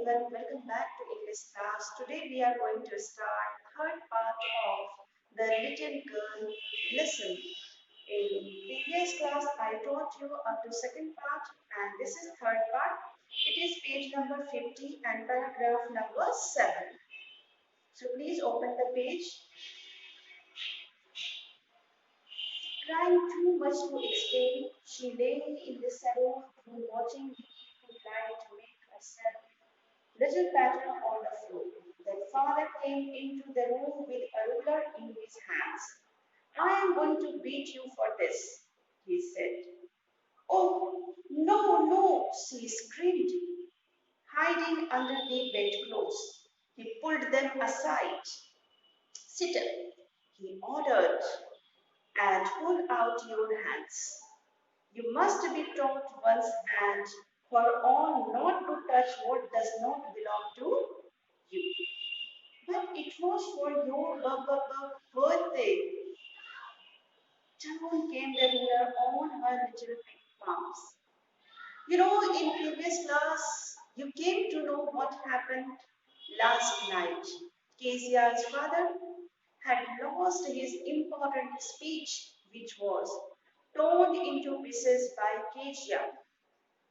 everyone, welcome back to English class. Today we are going to start third part of the little girl lesson. In previous class I taught you up to second part and this is third part. It is page number 50 and paragraph number 7. So please open the page. Trying too much to explain, she lay in the salon room watching the evening light make herself little pattern on the floor. Then father came into the room with a ruler in his hands. I am going to beat you for this, he said. Oh, no, no, she screamed, hiding under the bedclothes. He pulled them aside. Sit up, he ordered, and hold out your hands. You must be taught once and for all not to touch what does not belong to you. But it was for your birthday. Down came the ruler on her little pink palms. You know, in previous class, you came to know what happened last night. Kezia's father had lost his important speech, which was torn into pieces by Kezia.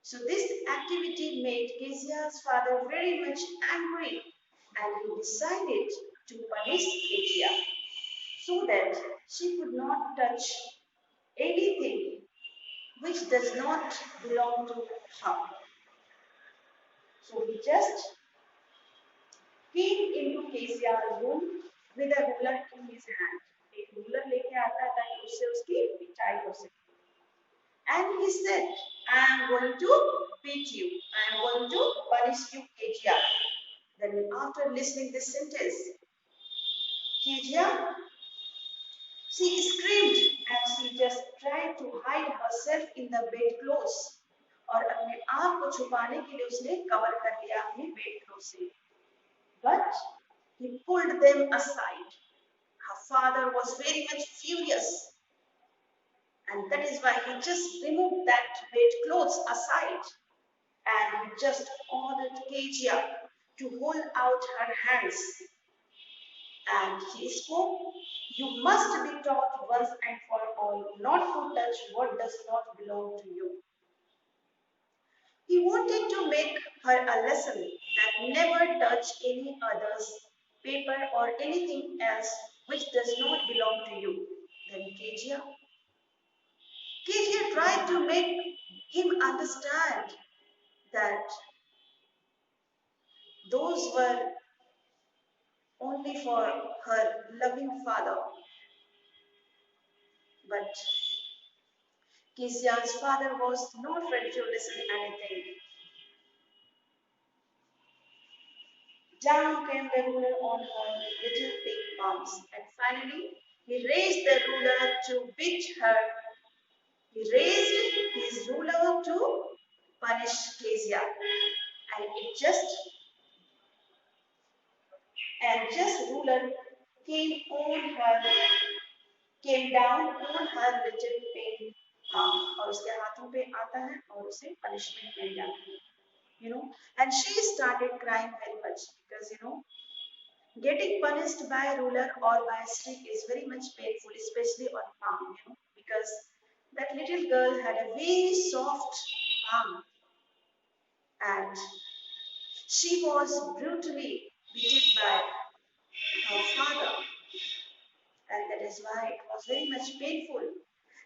So this activity made Kezia's father very much angry and he decided to punish Kezia so that she could not touch anything which does not belong to her. So he just came into Kezia's room with a ruler in his hand. एक ruler लेके आता है ताकि उससे उसकी पिटाई हो सके. And he said, I am going to beat you. I am going to punish you, Kezia. Then after listening this sentence, Kezia, she screamed and she just tried to hide herself in the bedclothes. और अपने आप को छुपाने के लिए उसने cover कर लिया अपने bedclothes से. But he pulled them aside. Her father was very much furious. And that is why he just removed that bedclothes aside. And he just ordered Kezia to hold out her hands. And he spoke, you must be taught once and for all not to touch what does not belong to you. He wanted to make her a lesson that never touch any other's paper or anything else which does not belong to you. Then Kezia tried to make him understand that those were only for her loving father. But Kezia's father was not ready to listen to anything. Down came the ruler on her little pink palms, and finally he raised the ruler to beat her. He raised his ruler to punish Kezia, and just ruler came down on her little pink palm, और उसके हाथों पे आता है और उसे punishment मिल जाती है, and she started crying very much because getting punished by a ruler or by a stick is very much painful, especially on palm, because that little girl had a very soft palm and she was brutally beaten by her father, and that is why it was very much painful.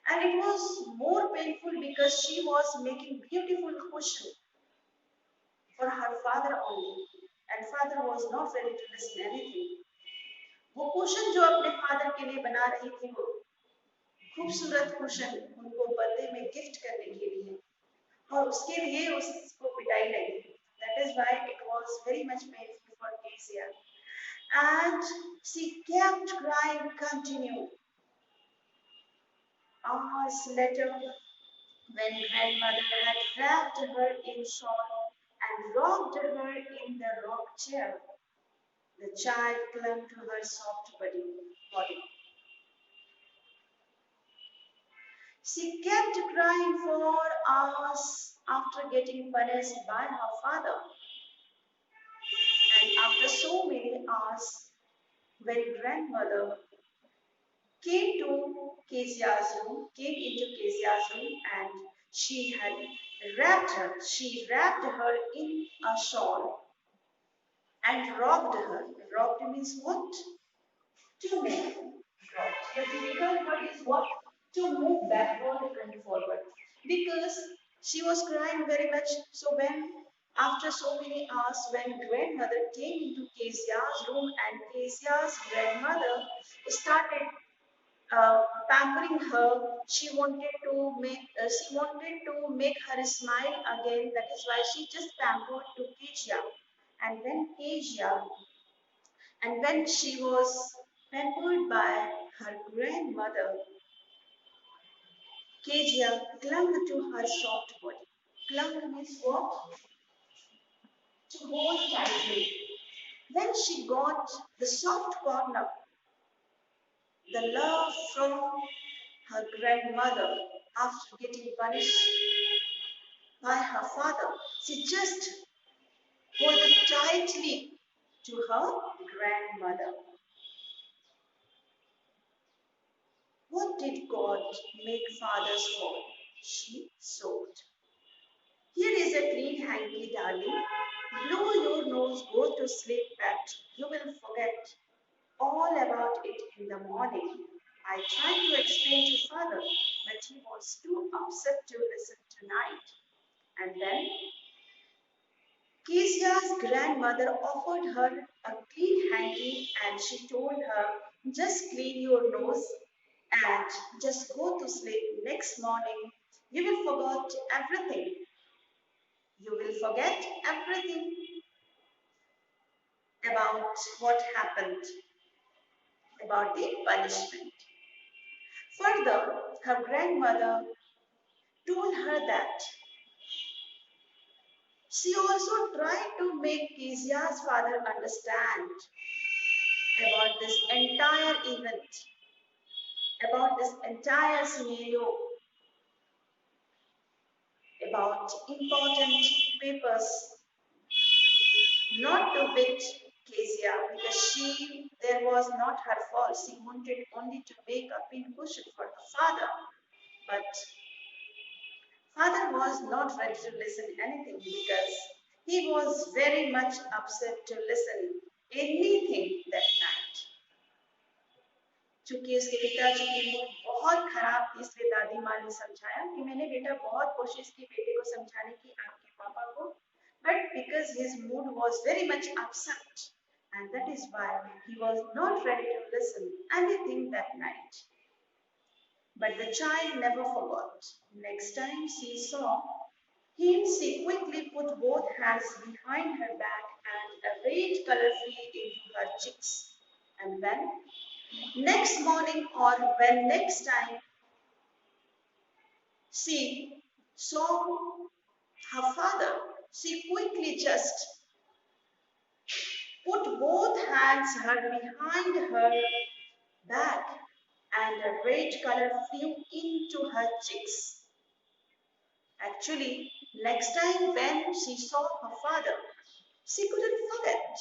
And it was more painful because she was making beautiful cushion for her father only, and father was not ready to listen anything. वो cushion जो अपने father के लिए बना रही थी, वो खूबसूरत कुशन उनको बर्थडे में गिफ्ट करने के लिए, और उसके लिए उसको पिटाई लगी. That is why it was very much painful for Kezia. And she kept crying continued. Hours later, when grandmother had wrapped her in shawl and rocked her in the rock chair, the child clung to her soft body. She kept crying for hours after getting punished by her father. And after so many hours, when grandmother came into Kezia's room and she wrapped her in a shawl and rocked her. Rocked means what? To make. Rocked. The typical word is what? To move backward and forward. Because she was crying very much. So when after so many hours, when grandmother came into Kezia's room and Kezia's grandmother started pampering her. She wanted to make her smile again. That is why she just pampered to Kezia. And when she was pampered by her grandmother, Kezia clung to her soft body. Clung means what? To hold tightly. When she got the soft corner, the love from her grandmother after getting punished by her father. She just held tightly to her grandmother. What did God make fathers for? She sobbed. Here is a clean hanky, darling. Blow your nose, go to sleep, pet. You will forget all about it in the morning. I tried to explain to father, but he was too upset to listen tonight. And then Kezia's grandmother offered her a clean hanky and she told her, just clean your nose and just go to sleep. Next morning, you will forget everything. You will forget everything about what happened, about the punishment. Further, her grandmother told her that she also tried to make Kezia's father understand about this entire event, about this entire scenario, about important papers, not to beat Kezia because there was not her fault. She wanted only to make a pincushion for her father, but father was not ready to listen anything because he was very much upset to listen anything that night. चूंकि उसके पिताजी की mood बहुत खराब थी इसलिए दादी माँ ने समझाया कि मैंने बेटा बहुत कोशिश की बेटे को समझाने की आपके पापा को but because his mood was very much upset and that is why he was not ready to listen anything that night. But the child never forgot. Next time she saw him, she quickly put both hands behind her back and a red color flew into her cheeks. And when next morning or when next time she saw her father, she quickly just put both hands behind her back and a red color flew into her cheeks. Actually, next time when she saw her father, she couldn't forget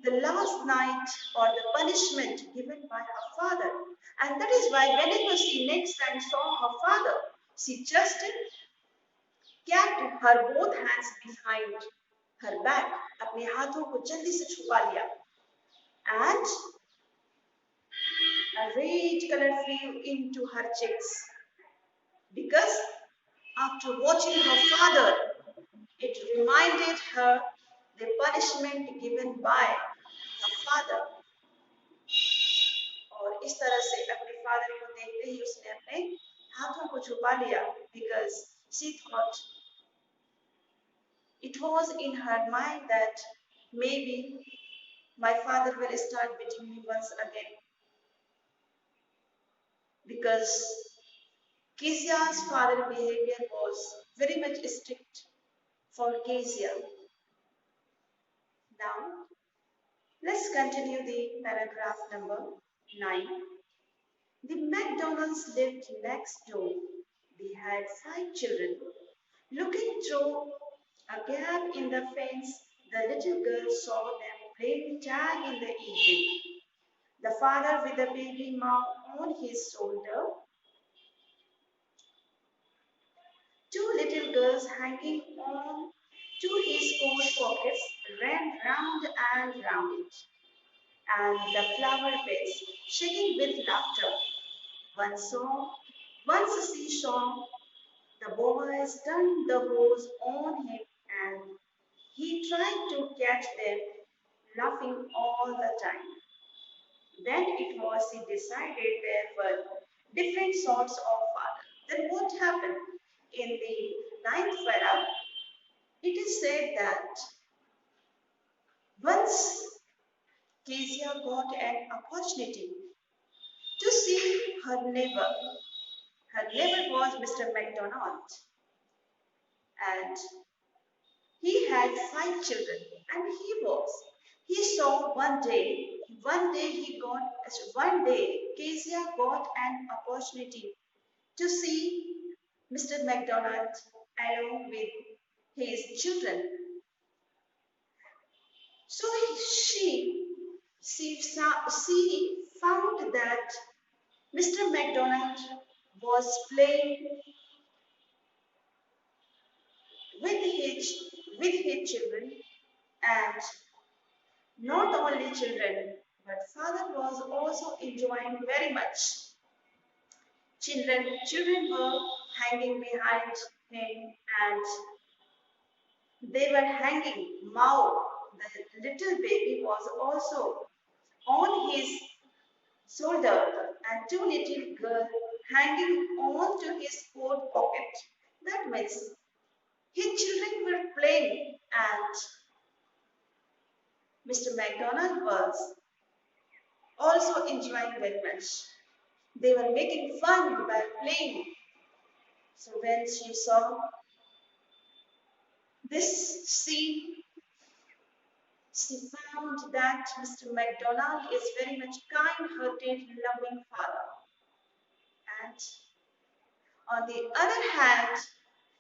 the last night or the punishment given by her father. And that is why whenever she next time saw her father, she just kept her both hands behind her back. अपने हाथों को जल्दी से छुपा लिया. And a red color flew into her cheeks. Because after watching her father, it reminded her the punishment given by her father. और इस तरह से अपने फादर को देखते ही उसने अपने हाथों को छुपा लिया because she thought it was in her mind that maybe my father will start beating me once again because Kezia's father's behavior was very much strict for Kezia. Now let's continue the paragraph number 9. The McDonalds lived next door. They had 5 children. Looking through a gap in the fence, the little girl saw them playing tag in the evening. The father with the baby mom on his shoulder, two little girls hanging on to his coat pockets ran round and round it, and the flower beds shaking with laughter. Once she saw the boys turned the hose on him and he tried to catch them, laughing all the time. Then it was he decided there were different sorts of father. Then what happened? In the ninth para, it is said that once Kezia got an opportunity to see her neighbor. Her neighbor was Mr. MacDonald, and he had 5 children, and he saw one day, Kezia got an opportunity to see Mr. MacDonald along with his children. So she found that Mr. MacDonald was playing with his children, and not only children, but father was also enjoying very much. Children were hanging behind him, and they were hanging. Mao, the little baby, was also on his shoulder, and two little girls hanging on to his coat pocket. That means his children were playing, and Mr. MacDonald was also enjoying very much. They were making fun by playing. So when she saw this scene, she found that Mr. MacDonald is very much kind-hearted, loving father. And on the other hand,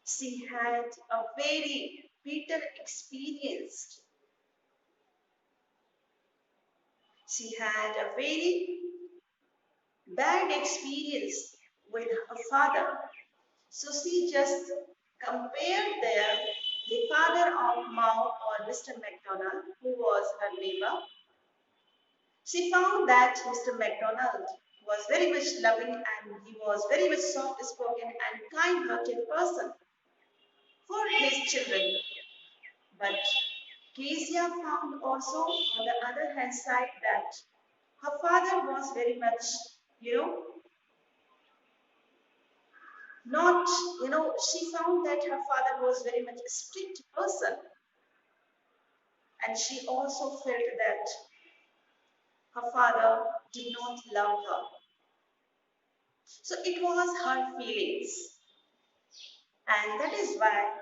she had a very bitter experience. She had a very bad experience with her father. So she just compared there the father of Mao or Mr. MacDonald, who was her neighbor. She found that Mr. MacDonald was very much loving and he was very much soft-spoken and kind-hearted person for his children. But Kezia found also on the other hand side that her father was very much, you know, not, she found that her father was very much a strict person. And she also felt that her father did not love her. So it was her feelings. And that is why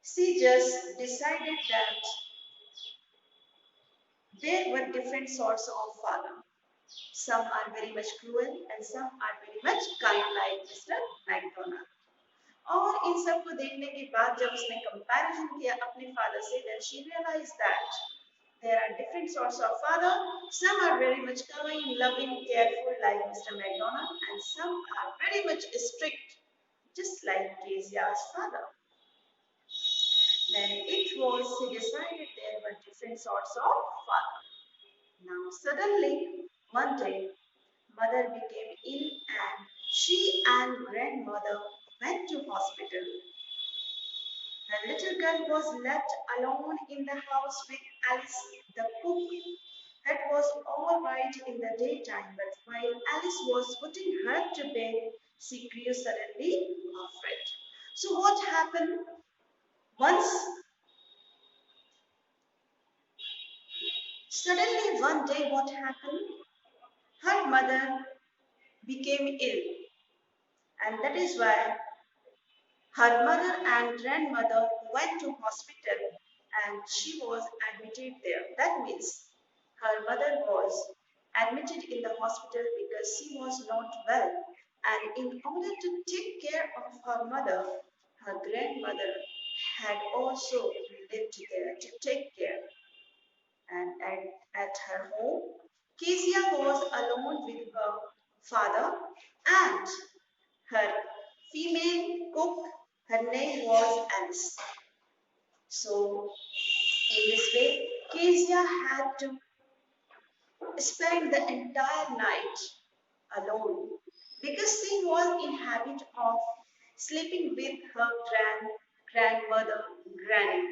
she just decided that there were different sorts of father. Some are very much cruel and some are very much kind like Mr. MacDonald. और इन सब को देखने के बाद जब उसने comparison किया अपने फादर से, then she realized that there are different sorts of father. Some are very much kind, loving, careful like Mr. MacDonald, and some are very much strict, just like Kezia's father. Then she decided there were different sorts of father. Now suddenly, one day, mother became ill and she and grandmother went to hospital. The little girl was left alone in the house with Alice, the cook. That was all right in the daytime, but while Alice was putting her to bed, she grew suddenly afraid. So what happened? Once, suddenly one day what happened? Her mother became ill, and that is why her mother and grandmother went to hospital and she was admitted there. That means her mother was admitted in the hospital because she was not well. And in order to take care of her mother, her grandmother had also lived there to take care. And at her home, Kezia was alone with her father and her female cook. Her name was Alice. So, in this way, Kezia had to spend the entire night alone because she was in habit of sleeping with her grandmother granny.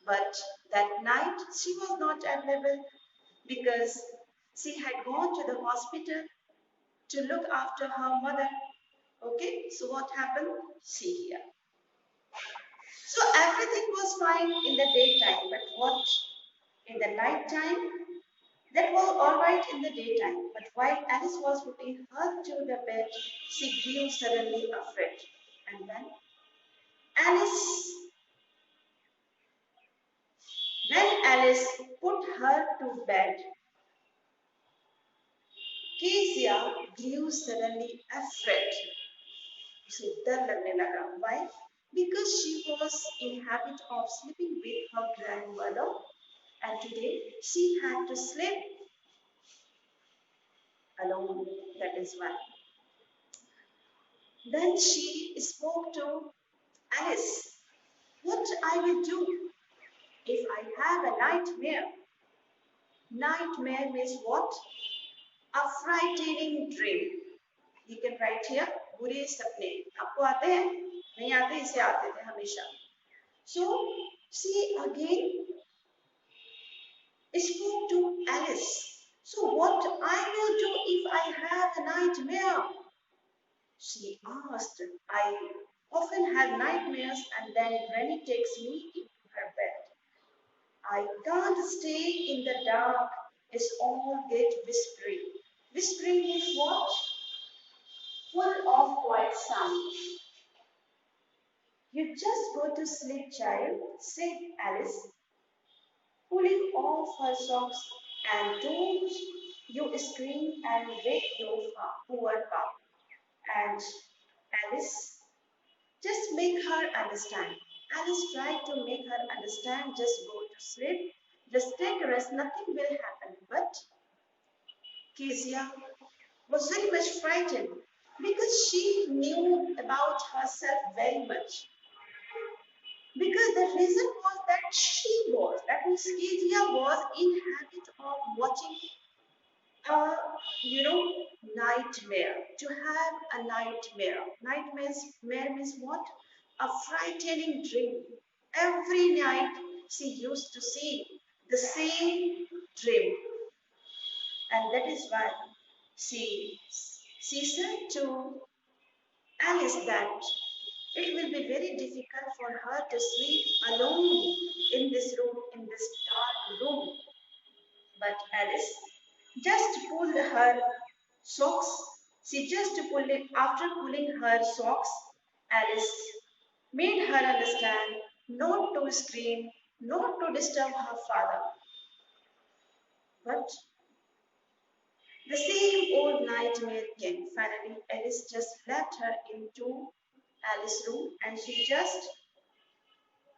But that night she was not available because she had gone to the hospital to look after her mother. Okay, so what happened? See here. So everything was fine in the daytime, but what in the night time? That was all right in the daytime, but while Alice was putting her to the bed, she grew suddenly afraid. And then Alice, when Alice put her to bed, Kezia grew suddenly afraid. उसे डर लगने लगा. Why? Because she was in habit of sleeping with her grandmother, and today she had to sleep alone. That is why. Then she spoke to Alice. What I will do if I have a nightmare? Nightmare means what? A frightening dream. You can write here बुरे सपने. आपको आते हैं? नहीं आते, इसे आते थे हमेशा. So she again spoke to Alice. So what I will do if I have a nightmare? She asked. I often have nightmares and then Granny takes me into her bed. I can't stay in the dark. It's all get whispering. Whispering is what? Full of quiet sound. You just go to sleep, child, said Alice, pulling off her socks, and don't you scream and wake your poor papa. And Alice, just make her understand. Alice tried to make her understand, just go to sleep, just take a rest, nothing will happen. But Kezia was very much frightened because she knew about herself very much. Because the reason was that means Kezia was in habit of watching a, nightmare. To have a nightmare. Nightmare means what? A frightening dream. Every night she used to see the same dream. And that is why she said to Alice that it will be very difficult for her to sleep alone in this room, in this dark room. But Alice just pulled her socks. She just pulled it. After pulling her socks, Alice made her understand not to scream, not to disturb her father. But the same old nightmare came. Finally, Alice just left her into Alice's room and she just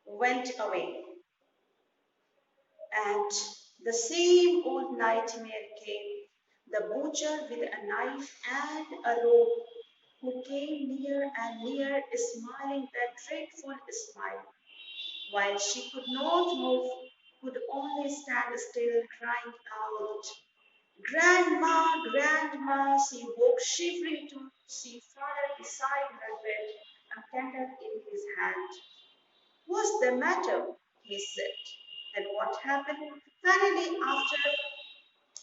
went away. And the same old nightmare came. The butcher with a knife and a rope who came near and near, smiling that dreadful smile. While she could not move, could only stand still, crying out, Grandma, Grandma, she woke shivering to see father beside her bed, a candle in his hand. What's the matter? He said. And what happened? Finally, after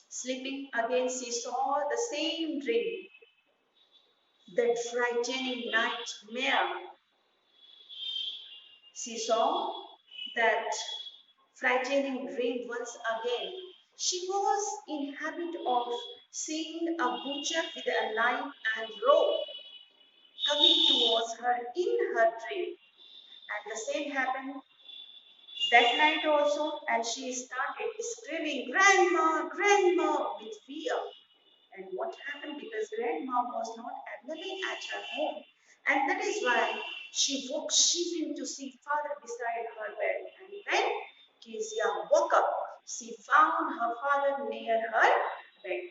sleeping again, she saw the same dream. That frightening nightmare. She saw that frightening dream once again. She was in habit of seeing a butcher with a knife and rope coming towards her in her dream. And the same happened that night also, and she started screaming, Grandma, Grandma, with fear. And what happened? Because Grandma was not available at her home. And that is why she woke shivering to see father beside her bed. And when Kezia woke up. She found her father near her bed.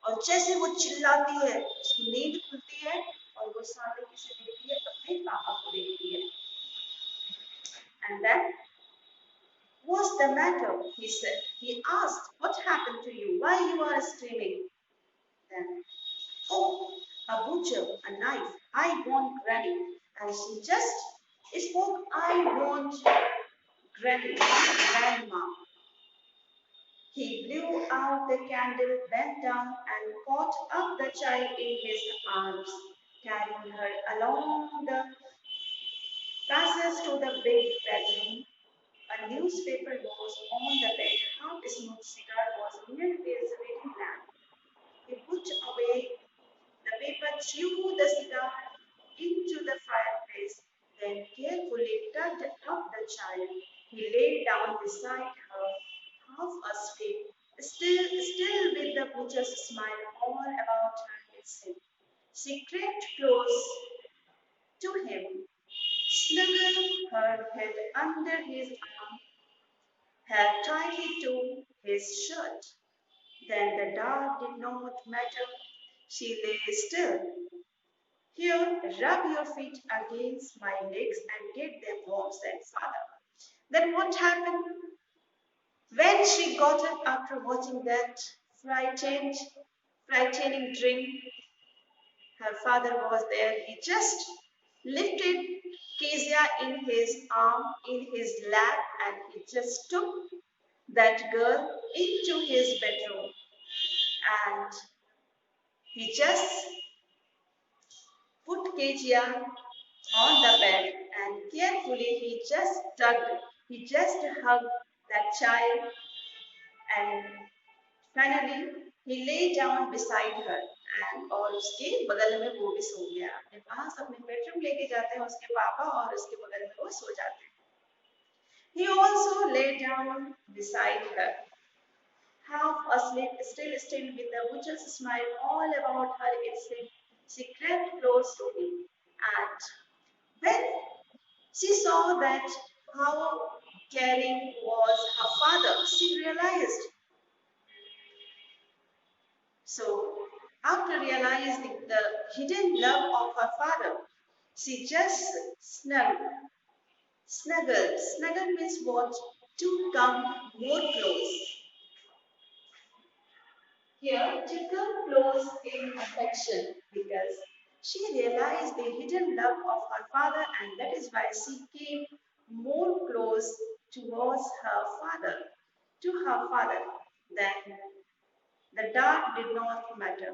और जैसे वो चिल्लाती है, उसकी नींद खुलती है और वो सामने किसे देखती है, अपने पापा को देखती है. And then, what's the matter? He said. He asked, what happened to you? Why you are screaming? Then, oh, a butcher, a knife. I want Granny. And she just spoke, I want Granny, Grandma. He blew out the candle, bent down, and caught up the child in his arms, carrying her along the passage to the big bedroom. A newspaper was on the bed. Half-smoked cigar was near his reading lamp. He put away the paper, threw the cigar into the fireplace, then carefully tucked up the child. He lay down beside her, half asleep, still with the butcher's smile all about her face. She crept close to him, snuggled her head under his arm, held tightly to his shirt. Then the dark did not matter. She lay still. Here, rub your feet against my legs and get them warm, said father. Then what happened? When she got up after watching that frightened, frightening dream, her father was there. He just lifted Kezia in his arm, in his lap, and he just took that girl into his bedroom. And he just put Kezia on the bed and carefully he just hugged that child, and finally he lay down beside her and और उसके बगल में वो भी सो गया. अपने पास अपने bedroom लेके जाते हैं उसके पापा और उसके बगल में वो सो जाते हैं. He also lay down beside her, half asleep, still with the butcher's smile all about her. She crept close to him, and when she saw that how caring was her father, she realized. So, after realizing the hidden love of her father, she just snuggled. Snuggled means what? To come more close. Here, to come close in affection because she realized the hidden love of her father, and that is why she came more close towards her father, to her father. Then the dark did not matter.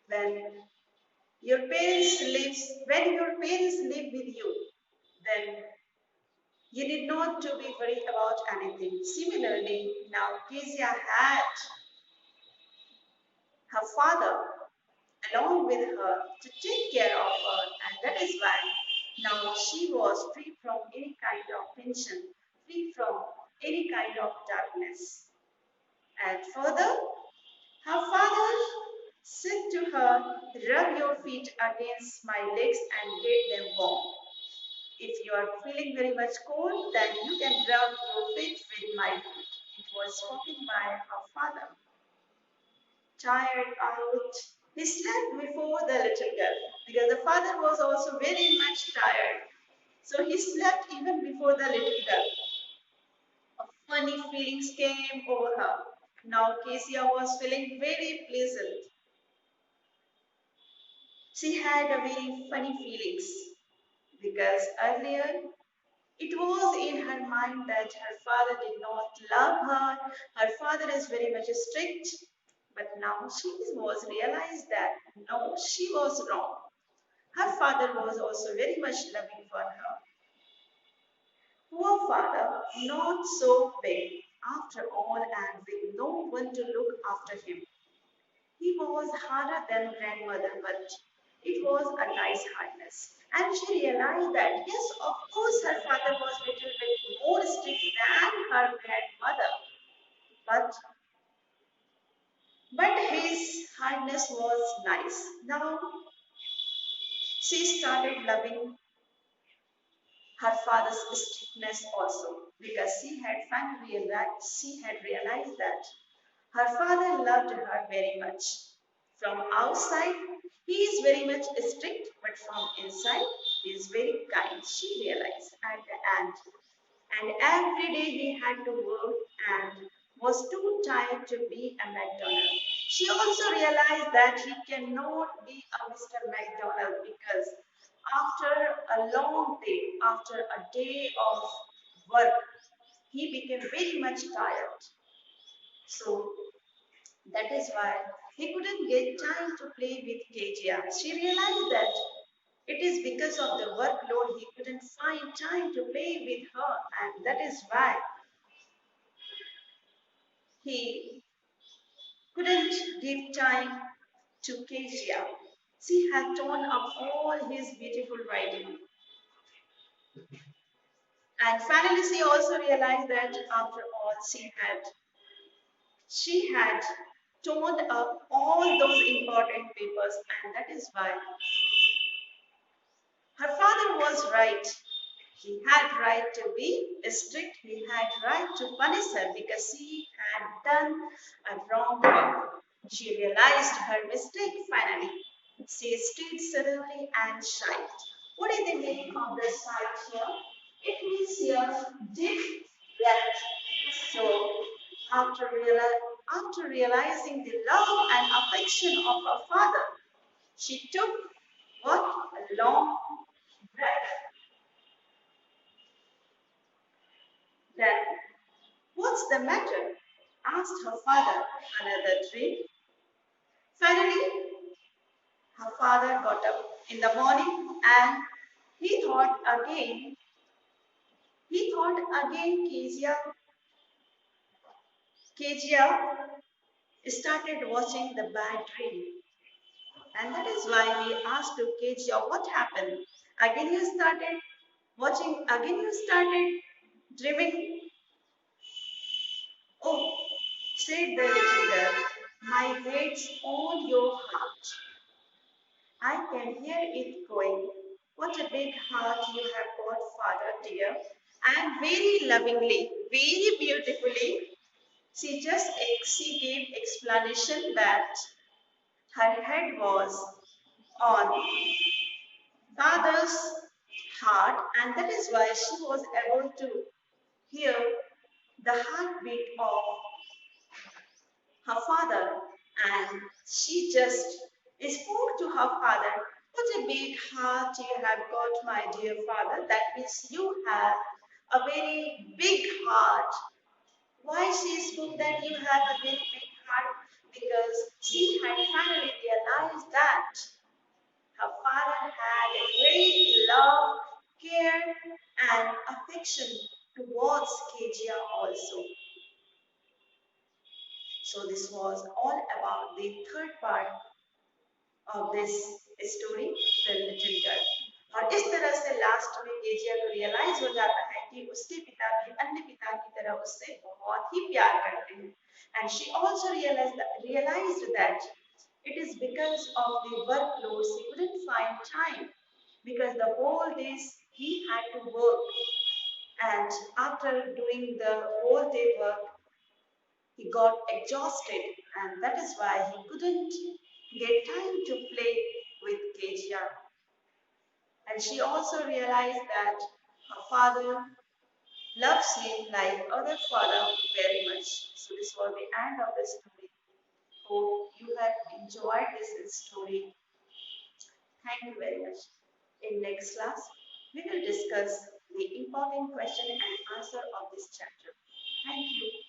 When when your parents live with you, then you need not to be worried about anything. Similarly, now Kezia had her father along with her to take care of her, and that is why now she was free from any kind of tension, free from any kind of darkness. And further, her father said to her, rub your feet against my legs and get them warm. If you are feeling very much cold, then you can rub your feet with my feet. It was spoken by her father. Tired out, he slept before the little girl because the father was also very much tired. So he slept even before the little girl. Funny feelings came over her. Now Kezia was feeling very pleasant. She had a very funny feelings because earlier it was in her mind that her father did not love her. Her father is very much strict. But now she was realized that no, she was wrong. Her father was also very much loving for her. Poor father, not so big after all, and with no one to look after him. He was harder than grandmother, but it was a nice hardness. And she realized that yes, of course, her father was a little bit more strict than her grandmother, but his hardness was nice. Now she started loving her father's strictness also, because she had realized that her father loved her very much. From outside, he is very much strict, but from inside, he is very kind, she realized at the end. And every day he had to work and was too tired to be a McDonald. She also realized that he cannot be a Mr. McDonald because after a long day, after a day of work, he became very much tired. So that is why he couldn't get time to play with Kezia. She realized that it is because of the workload he couldn't find time to play with her, and that is why he couldn't give time to Kezia. She had torn up all his beautiful writing. And finally, she also realized that after all, she had torn up all those important papers, and that is why her father was right. He had right to be strict. He had right to punish her because she had done a wrong thing. She realized her mistake finally. She stood suddenly and sighed. What is the meaning of the sigh here? It means here deep breath. So after realizing the love and affection of her father, she took what? A long breath. Then, what's the matter? Asked her father. Another dream. Finally, her father got up in the morning and he thought again. Kezia started watching the bad dream. And that is why we asked to Kezia, what happened? Again you started watching, again you started dreaming. Oh, said the little girl, my head's on your heart. I can hear it going. What a big heart you have got, Father dear. And very lovingly, very beautifully, she gave explanation that her head was on Father's heart, and that is why she was able to hear the heartbeat of her father, and she just spoke to her father. What a big heart you have got, my dear father. That means you have a very big heart. Why she spoke that you have a very big heart? Because she had finally realized that her father had a great love, care, and affection towards Kezia also. So this was all about the third part of this story, The Little Girl. और इस तरह से last में Kezia को realise हो जाता है कि उसके पिता भी अन्य पिता की तरह उससे बहुत ही प्यार करते हैं. And she also realized that it is because of the workload she couldn't find time because the whole days he had to work, and after doing the whole day work he got exhausted, and that is why he couldn't get time to play with Kezia. And she also realized that her father loves him like other father very much. So this was the end of the story. Hope you have enjoyed this story. Thank you very much. In next class, we will discuss the important question and answer of this chapter. Thank you.